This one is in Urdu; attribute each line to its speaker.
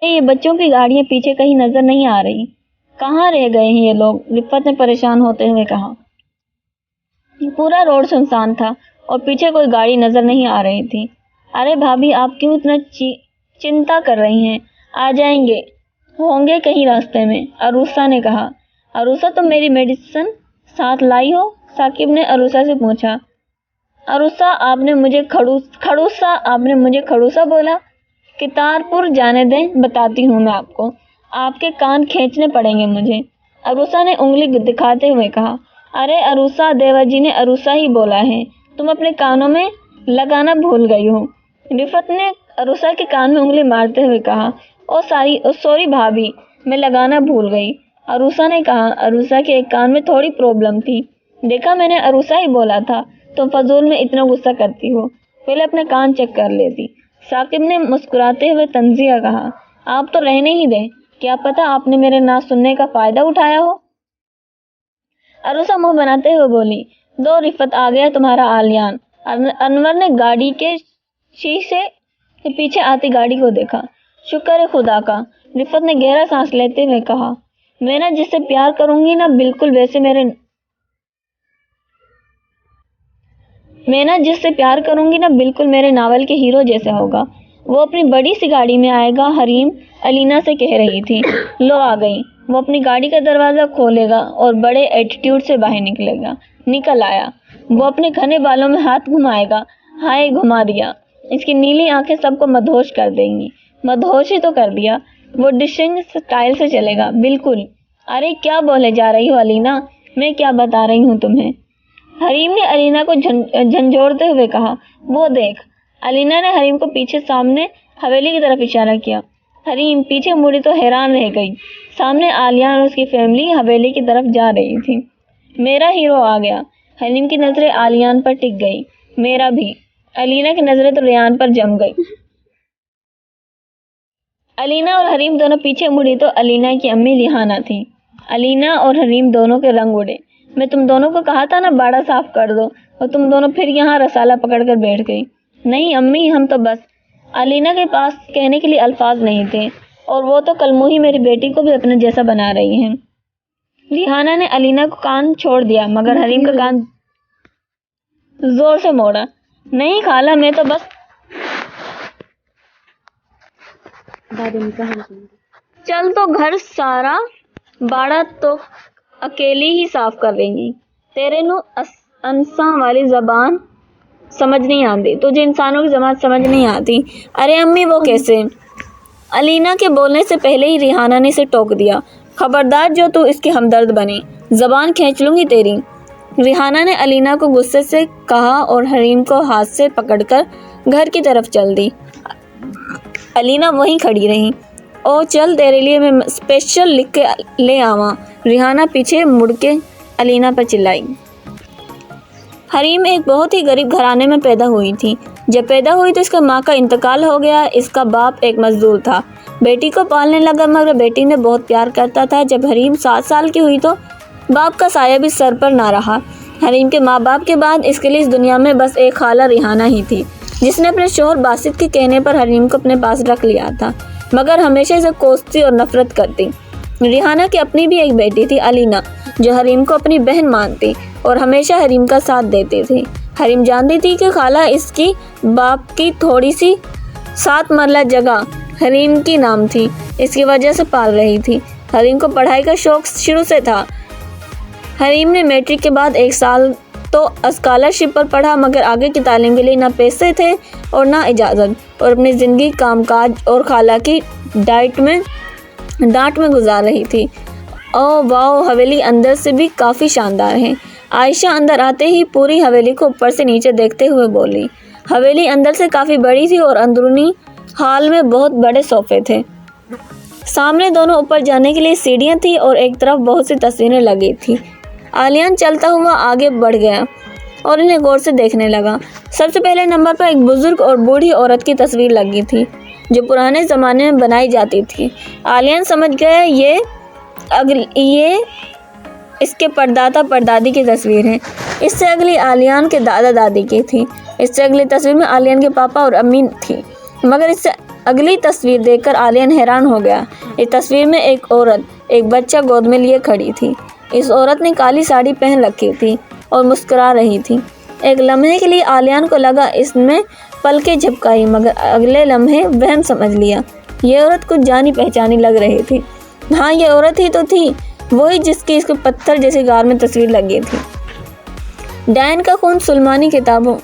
Speaker 1: یہ بچوں کی گاڑیاں پیچھے کہیں نظر نہیں آ رہی، کہاں رہ گئے ہیں یہ لوگ؟ رفت نے پریشان ہوتے ہوئے کہا۔ پورا روڈ سنسان تھا اور پیچھے کوئی گاڑی نظر نہیں آ رہی تھی۔ ارے بھابھی، آپ کیوں اتنا چنتا کر رہی ہیں؟ آ جائیں گے، ہوں گے کہیں راستے میں، عروسہ نے کہا۔ عروسہ، تم میری میڈیسن ساتھ لائی ہو؟ ثاقب نے عروسہ سے پوچھا۔ عروسہ، آپ نے مجھے کھڑوسا بولا؟ کتارپور جانے دیں، بتاتی ہوں میں آپ کو، آپ کے کان کھینچنے پڑیں گے مجھے، عروسہ نے انگلی دکھاتے ہوئے کہا۔ ارے عروسہ، دیور جی نے عروسہ ہی بولا ہے، تم اپنے کانوں میں لگانا بھول گئی ہو، رفت نے عروسہ کے کان میں انگلی مارتے ہوئے کہا۔ سوری بھابھی، میں لگانا بھول گئی، عروسہ نے کہا۔ عروسہ کے ایک کان میں تھوڑی پرابلم تھی، دیکھا میں نے عروسہ ہی بولا تھا، تم فضول میں اتنا غصہ کرتی ہو، پہلے اپنے کان چیک کر لیتی، ثاقب نے مسکراتے ہوئے طنزیہ کہا۔ آپ تو رہنے ہی دیں، کیا پتا آپ نے میرے نہ سننے کا فائدہ اٹھایا ہو، عروسہ منہ بناتے ہوئے بولی۔ دو رفت، آ گیا تمہارا آلیان، انور نے گاڑی کے شیشے سے پیچھے آتی گاڑی کو دیکھا۔ شکر ہے خدا کا، رفت نے گہرا سانس لیتے ہوئے کہا۔ میں نہ جس سے پیار کروں گی نا بالکل میرے ناول کے ہیرو جیسا ہوگا، وہ اپنی بڑی سی گاڑی میں آئے گا، حریم علینا سے کہہ رہی تھی۔ لو آ گئی، وہ اپنی گاڑی کا دروازہ کھولے گا اور بڑے ایٹیٹیوڈ سے باہر نکل آیا، وہ اپنے گھنے بالوں میں ہاتھ گھمائے گا، ہائے گھما دیا، اس کی نیلی آنکھیں سب کو مدہوش کر دیں گی، مدہوش ہی تو کر دیا، وہ ڈشنگ سٹائل سے چلے گا، بالکل۔ ارے کیا بولے جا رہی ہو علینا، میں کیا بتا رہی ہوں تمہیں، حریم نے علینا کو جھنجھوڑتے ہوئے کہا۔ وہ دیکھ، علینا نے حریم کو پیچھے سامنے حویلی کی طرف اشارہ کیا۔ حریم پیچھے مڑی تو حیران رہ گئی، سامنے آلیان اور اس کی فیملی حویلی کی طرف جا رہی تھی۔ میرا ہیرو آ گیا، حریم کی نظریں آلیان پر ٹک گئی، میرا بھی، علینا کی نظریں تو ریان پر جم گئی۔ علینا اور حریم دونوں پیچھے مڑی تو علینا کی امی ریحانہ تھی۔ علینا اور حریم دونوں کے رنگ اڑے۔ میں تم دونوں کو کہا تھا نا باڑا صاف کر دو، اور تم دونوں پھر یہاں رسالہ پکڑ کر بیٹھ گئی۔ نہیں امی، ہم تو بس، علینا کے پاس کہنے کے لیے الفاظ نہیں تھے، اور وہ تو کل موہی میری بیٹی کو بھی اپنے جیسا بنا رہی ہیں۔ ریحانہ نے علینا کو کان چھوڑ دیا، مگر حریم کا کان زور سے موڑا۔ نہیں خالہ، میں تو بس چل تو گھر سارا باڑا تو اکیلی ہی صاف کر رہی گی، تیرے نو انساں والی زبان سمجھ نہیں آتی، تجھے انسانوں کی زبان سمجھ نہیں آتی۔ ارے امی وہ کیسے؟ علینا کے بولنے سے پہلے ہی ریحانہ نے اسے ٹوک دیا۔ خبردار جو تو اس کی ہمدرد بنی، زبان کھینچ لوں گی تیری، ریحانہ نے علینا کو غصے سے کہا اور حریم کو ہاتھ سے پکڑ کر گھر کی طرف چل دی۔ علینا وہیں کھڑی رہی۔ او چل، تیرے لیے میں اسپیشل لکھ کے لے آواں، ریحانہ پیچھے مڑ کے علینا پر چلائی۔ حریم ایک بہت ہی غریب گھرانے میں پیدا ہوئی تھی۔ جب پیدا ہوئی تو اس کی ماں کا انتقال ہو گیا۔ اس کا باپ ایک مزدور تھا، بیٹی کو پالنے لگا مگر بیٹی نے بہت پیار کرتا تھا۔ جب حریم 7 سال کی ہوئی تو باپ کا سایہ بھی سر پر نہ رہا۔ حریم کے ماں باپ کے بعد اس کے لیے اس دنیا میں بس ایک خالہ ریحانہ ہی تھی، جس نے اپنے شوہر باسط کے کہنے پر حریم کو اپنے پاس رکھ لیا تھا، مگر ہمیشہ اسے کوستی اور نفرت کرتی۔ ریحانہ کی اپنی بھی ایک بیٹی تھی، علینا، جو حریم کو اپنی بہن مانتی اور ہمیشہ حریم کا ساتھ دیتی تھی۔ حریم جانتی تھی کہ خالہ اس کی باپ کی تھوڑی سی 7 مرلہ جگہ حریم کی نام تھی، اس کی وجہ سے پال رہی تھی۔ حریم کو پڑھائی کا شوق شروع سے تھا۔ حریم نے میٹرک کے بعد 1 سال تو اسکالرشپ پر پڑھا، مگر آگے کی تعلیم کے لیے نہ پیسے تھے اور نہ اجازت، اور اپنی زندگی کام کاج اور خالہ کی ڈانٹ میں گزار رہی تھی۔ او واو، حویلی اندر سے بھی کافی شاندار ہے، عائشہ اندر آتے ہی پوری حویلی کو اوپر سے نیچے دیکھتے ہوئے بولی۔ حویلی اندر سے کافی بڑی تھی اور اندرونی ہال میں بہت بڑے صوفے تھے۔ سامنے دونوں اوپر جانے کے لیے سیڑھیاں تھیں اور ایک طرف بہت سی تصویریں لگی تھیں۔ آلیان چلتا ہوا آگے بڑھ گیا اور انہیں غور سے دیکھنے لگا۔ سب سے پہلے نمبر پر ایک بزرگ اور بوڑھی عورت کی تصویر لگی تھی، جو پرانے زمانے میں بنائی جاتی تھی۔ آلیان سمجھ گیا یہ اس کے پردادا پردادی کی تصویر ہے۔ اس سے اگلی آلیان کے دادا دادی کی تھی۔ اس سے اگلی تصویر میں آلیان کے پاپا اور امی تھی، مگر اس سے اگلی تصویر دیکھ کر عالیہ حیران ہو گیا۔ اس تصویر میں ایک عورت ایک بچہ گود میں لیے کھڑی تھی۔ اس عورت نے کالی ساڑی پہن رکھی تھی اور مسکرا رہی تھی۔ ایک لمحے کے لیے عالیہ کو لگا اس میں پلکیں جھپکائی، مگر اگلے لمحے وہم سمجھ لیا۔ یہ عورت کچھ جانی پہچانی لگ رہی تھی۔ ہاں، یہ عورت ہی تو تھی، وہی جس کی اس کو پتھر جیسی غار میں تصویر لگی تھی۔ ڈائن کا خون سلمانی کتابوں